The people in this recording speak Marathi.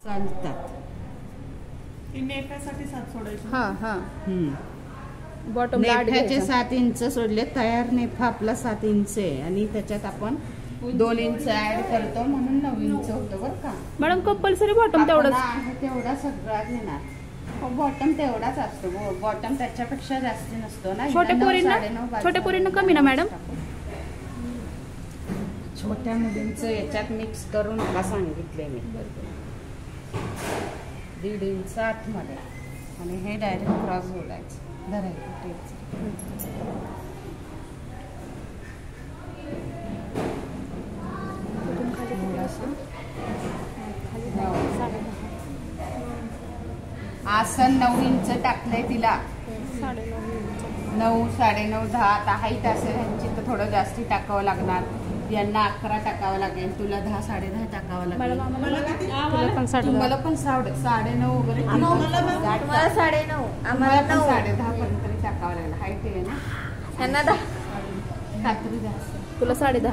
चालतात. नेटासाठी 7 सोडायचे. हा हा बॉटम नेफाचे 7 इंच सोडले. तयार नेफा आपला 7 इंच आहे आणि त्याच्यात आपण 2 इंच ऍड करतो म्हणून 9 इंच होतं बरं का मॅडम. कंपल्सरी बॉटम तेवढाच आहे, तेवढा सगळा घेणार. बॉटम तेवढाच असतो. बॉटम त्याच्यापेक्षा जास्त नसतो ना. छोट्या पोरींना कमी ना मॅडम. छोट्या मुलींचं याच्यात मिक्स करून मला सांगितले मी. 1.5 इंच आतमध्ये आणि हे डायरेक्ट क्रॉस जोडायचं. धरायचं आसन 9 इंच टाकलंय तिला. 9, 9.5, 10. आता हाईट असेल ह्यांची तर थोडं जास्ती टाकावं लागणार. यांना 11 टाकावं लागेल. तुला 10, 10.5 टाकावं लागेल. तुम्हाला पण 9.5 वगैरे. तुम्हाला 9.5 आम्हाला 10.5 पर्यंत टाकावं लागेल. हाईट आहे ना त्यांना 10. खात्री जास्त. तुला 10.5.